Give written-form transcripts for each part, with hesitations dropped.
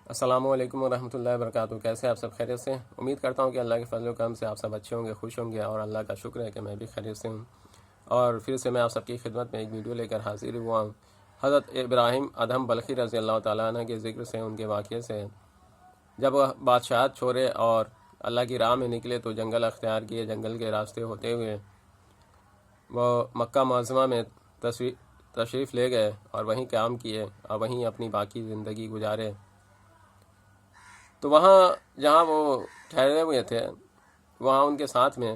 السلام علیکم ورحمۃ اللہ وبرکاتہ۔ کیسے آپ سب خیریت سے ہیں؟ امید کرتا ہوں کہ اللہ کے فضل و کرم سے آپ سب اچھے ہوں گے، خوش ہوں گے، اور اللہ کا شکر ہے کہ میں بھی خیریت سے ہوں۔ اور پھر سے میں آپ سب کی خدمت میں ایک ویڈیو لے کر حاضر ہوا ہوں۔ حضرت ابراہیم ادھم بلخی رضی اللہ تعالیٰ عنہ کے ذکر سے، ان کے واقعے سے، جب وہ بادشاہت چھوڑے اور اللہ کی راہ میں نکلے تو جنگل اختیار کیے۔ جنگل کے راستے ہوتے ہوئے وہ مکہ معظمہ میں تشریف لے گئے اور وہیں قیام کیے اور وہیں اپنی باقی زندگی گزارے۔ تو وہاں جہاں وہ ٹھہرے ہوئے تھے، وہاں ان کے ساتھ میں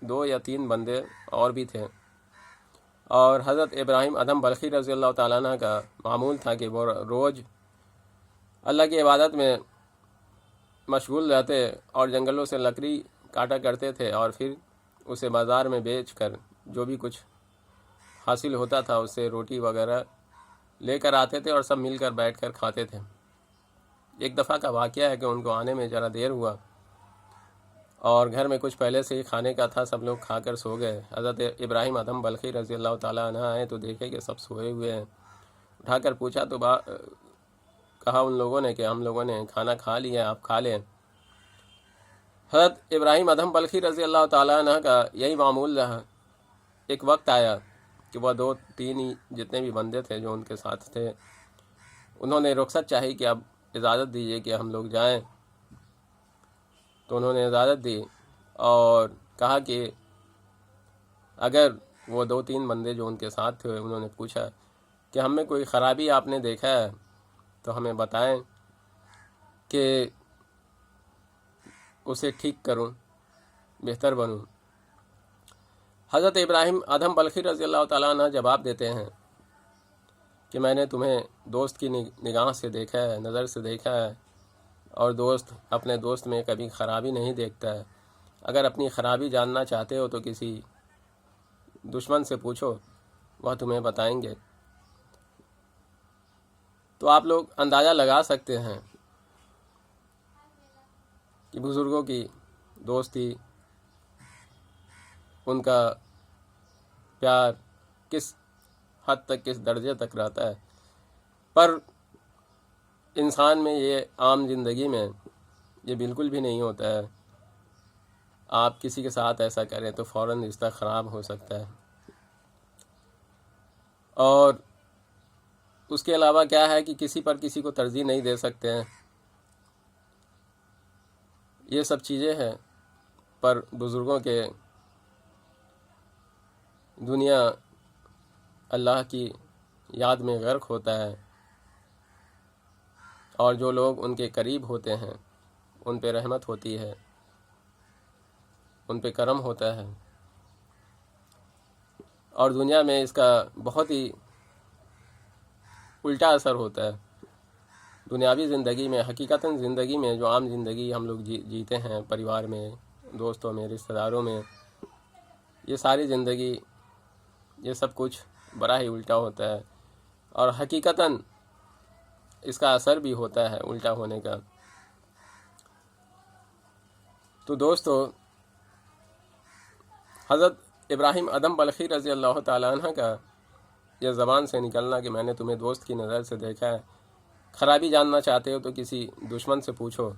دو یا تین بندے اور بھی تھے، اور حضرت ابراہیم ادھم بلخی رضی اللہ تعالیٰ عنہ کا معمول تھا کہ وہ روز اللہ کی عبادت میں مشغول رہتے اور جنگلوں سے لکڑی کاٹا کرتے تھے، اور پھر اسے بازار میں بیچ کر جو بھی کچھ حاصل ہوتا تھا اس سے روٹی وغیرہ لے کر آتے تھے اور سب مل کر بیٹھ کر کھاتے تھے۔ ایک دفعہ کا واقعہ ہے کہ ان کو آنے میں ذرا دیر ہوا اور گھر میں کچھ پہلے سے ہی کھانے کا تھا، سب لوگ کھا کر سو گئے۔ حضرت ابراہیم ادھم بلخی رضی اللہ تعالیٰ عنہ آئے تو دیکھے کہ سب سوئے ہوئے ہیں۔ اٹھا کر پوچھا تو کہا ان لوگوں نے کہ ہم لوگوں نے کھانا کھا لیا، آپ کھا لیں۔ حضرت ابراہیم ادھم بلخی رضی اللہ تعالیٰ عنہ کا یہی معمول رہا۔ ایک وقت آیا کہ وہ دو تین ہی جتنے بھی بندے تھے جو ان کے ساتھ تھے، انہوں نے رخصت چاہی کہ اب اجازت دیجیے کہ ہم لوگ جائیں۔ تو انہوں نے اجازت دی اور کہا کہ اگر وہ دو تین بندے جو ان کے ساتھ تھے، انہوں نے پوچھا کہ ہم میں کوئی خرابی آپ نے دیکھا ہے تو ہمیں بتائیں کہ اسے ٹھیک کروں، بہتر بنوں۔ حضرت ابراہیم ادھم بلخی رضی اللہ تعالیٰ عنہ جواب دیتے ہیں کہ میں نے تمہیں دوست کی نگاہ سے دیکھا ہے، نظر سے دیکھا ہے، اور دوست اپنے دوست میں کبھی خرابی نہیں دیکھتا ہے۔ اگر اپنی خرابی جاننا چاہتے ہو تو کسی دشمن سے پوچھو، وہ تمہیں بتائیں گے۔ تو آپ لوگ اندازہ لگا سکتے ہیں کہ بزرگوں کی دوستی، ان کا پیار کس حد تک، کس درجے تک رہتا ہے۔ پر انسان میں یہ عام زندگی میں یہ بالکل بھی نہیں ہوتا ہے۔ آپ کسی کے ساتھ ایسا کریں تو فوراً رشتہ خراب ہو سکتا ہے۔ اور اس کے علاوہ کیا ہے کہ کسی پر کسی کو ترجیح نہیں دے سکتے ہیں۔ یہ سب چیزیں ہیں، پر بزرگوں کے دنیا اللہ کی یاد میں غرق ہوتا ہے، اور جو لوگ ان کے قریب ہوتے ہیں ان پہ رحمت ہوتی ہے، ان پہ کرم ہوتا ہے، اور دنیا میں اس کا بہت ہی الٹا اثر ہوتا ہے۔ دنیاوی زندگی میں، حقیقتاً زندگی میں جو عام زندگی ہم لوگ جیتے ہیں، پریوار میں، دوستوں میں، رشتہ داروں میں، یہ ساری زندگی، یہ سب کچھ بڑا ہی الٹا ہوتا ہے، اور حقیقتاً اس کا اثر بھی ہوتا ہے الٹا ہونے کا۔ تو دوستو، حضرت ابراہیم ادھم بلخی رضی اللہ تعالیٰ عنہ کا یہ زبان سے نکلنا کہ میں نے تمہیں دوست کی نظر سے دیکھا ہے، خرابی جاننا چاہتے ہو تو کسی دشمن سے پوچھو،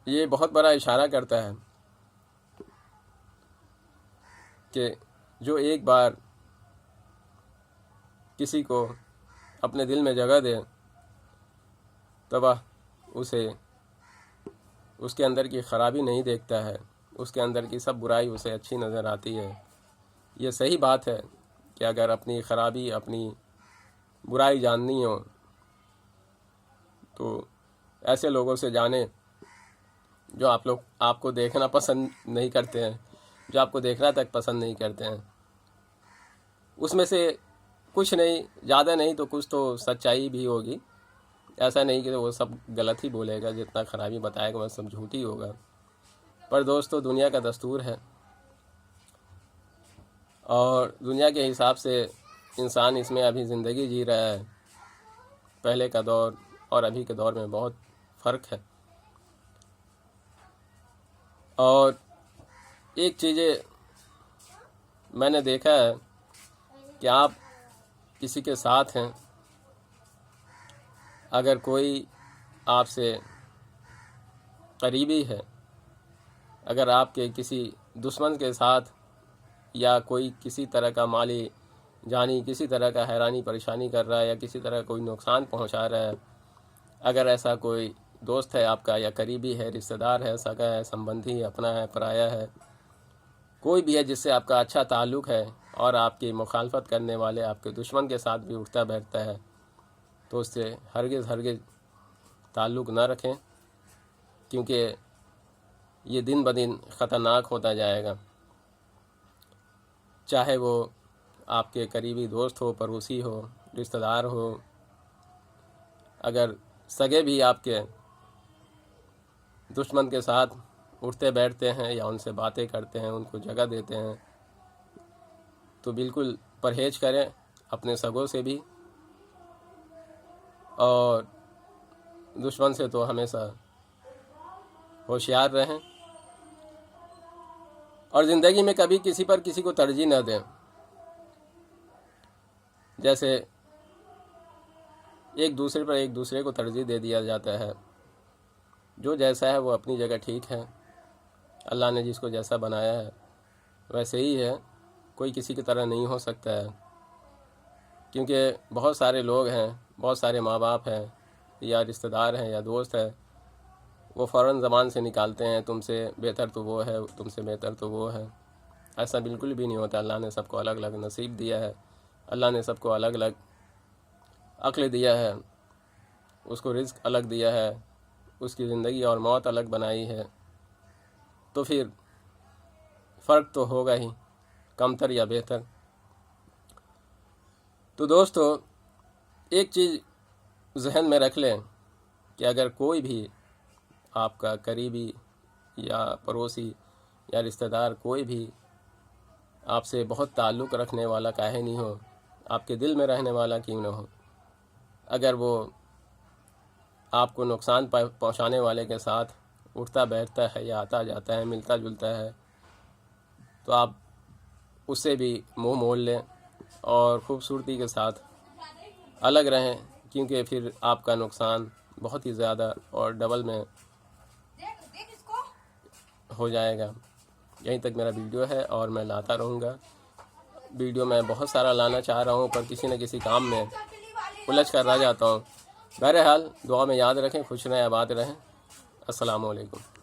یہ بہت بڑا اشارہ کرتا ہے کہ جو ایک بار کسی کو اپنے دل میں جگہ دے تو وہ اس کے اندر کی خرابی نہیں دیکھتا ہے، اس کے اندر کی سب برائی اسے اچھی نظر آتی ہے۔ یہ صحیح بات ہے کہ اگر اپنی خرابی، اپنی برائی جاننی ہو تو ایسے لوگوں سے جانیں جو آپ کو دیکھنا پسند نہیں کرتے ہیں، جو آپ کو دیکھنا تک پسند نہیں کرتے ہیں۔ اس میں سے کچھ نہیں، زیادہ نہیں تو کچھ تو سچائی بھی ہوگی۔ ایسا نہیں کہ وہ سب غلط ہی بولے گا، جتنا خرابی بتائے گا وہ سب جھوٹ ہی ہوگا۔ پر دوستو، دنیا کا دستور ہے، اور دنیا کے حساب سے انسان اس میں ابھی زندگی جی رہا ہے۔ پہلے کا دور اور ابھی کے دور میں بہت فرق ہے۔ اور ایک چیز میں نے دیکھا ہے کہ آپ کسی کے ساتھ ہیں، اگر کوئی آپ سے قریبی ہے، اگر آپ کے کسی دشمن کے ساتھ یا کوئی کسی طرح کا مالی جانی کسی طرح کا حیرانی پریشانی کر رہا ہے یا کسی طرح کوئی نقصان پہنچا رہا ہے، اگر ایسا کوئی دوست ہے آپ کا یا قریبی ہے، رشتہ دار ہے، سگا ہے، سمبندھی ہے، اپنا ہے، پرایا ہے، کوئی بھی ہے جس سے آپ کا اچھا تعلق ہے اور آپ کی مخالفت کرنے والے آپ کے دشمن کے ساتھ بھی اٹھتا بیٹھتا ہے، تو اس سے ہرگز تعلق نہ رکھیں، کیونکہ یہ دن بدن خطرناک ہوتا جائے گا۔ چاہے وہ آپ کے قریبی دوست ہو، پڑوسی ہو، رشتہ دار ہو، اگر سگے بھی آپ کے دشمن کے ساتھ اٹھتے بیٹھتے ہیں یا ان سے باتیں کرتے ہیں، ان کو جگہ دیتے ہیں، تو بالکل پرہیز کریں اپنے سگوں سے بھی، اور دشمن سے تو ہمیشہ ہوشیار رہیں، اور زندگی میں کبھی کسی پر کسی کو ترجیح نہ دیں۔ جیسے ایک دوسرے کو ترجیح دے دیا جاتا ہے، جو جیسا ہے وہ اپنی جگہ ٹھیک ہے، اللہ نے جس کو جیسا بنایا ہے ویسے ہی ہے، کوئی کسی کی طرح نہیں ہو سکتا ہے، کیونکہ بہت سارے لوگ ہیں، بہت سارے ماں باپ ہیں یا رشتہ دار ہیں یا دوست ہیں، وہ فوراً زبان سے نکالتے ہیں تم سے بہتر تو وہ ہے، تم سے بہتر تو وہ ہے۔ ایسا بالکل بھی نہیں ہوتا۔ اللہ نے سب کو الگ الگ نصیب دیا ہے، اللہ نے سب کو الگ الگ عقل دیا ہے، اس کو رزق الگ دیا ہے، اس کی زندگی اور موت الگ بنائی ہے، تو پھر فرق تو ہوگا ہی، کمتر یا بہتر۔ تو دوستو، ایک چیز ذہن میں رکھ لیں کہ اگر کوئی بھی آپ کا قریبی یا پڑوسی یا رشتہ دار کوئی بھی آپ سے بہت تعلق رکھنے والا کاہے نہیں ہو، آپ کے دل میں رہنے والا کیوں نہ ہو، اگر وہ آپ کو نقصان پہنچانے والے کے ساتھ اٹھتا بیٹھتا ہے یا آتا جاتا ہے، ملتا جلتا ہے، تو آپ اس سے بھی منہ موڑ لیں اور خوبصورتی کے ساتھ الگ رہیں، کیونکہ پھر آپ کا نقصان بہت ہی زیادہ اور ڈبل میں ہو جائے گا۔ یہیں تک میرا ویڈیو ہے اور میں لاتا رہوں گا۔ ویڈیو میں بہت سارا لانا چاہ رہا ہوں، پر کسی نہ کسی کام میں الجھ کر رہ جاتا ہوں۔ بہرحال دعا میں یاد رکھیں، خوش رہیں، آباد رہیں۔ السلام علیکم۔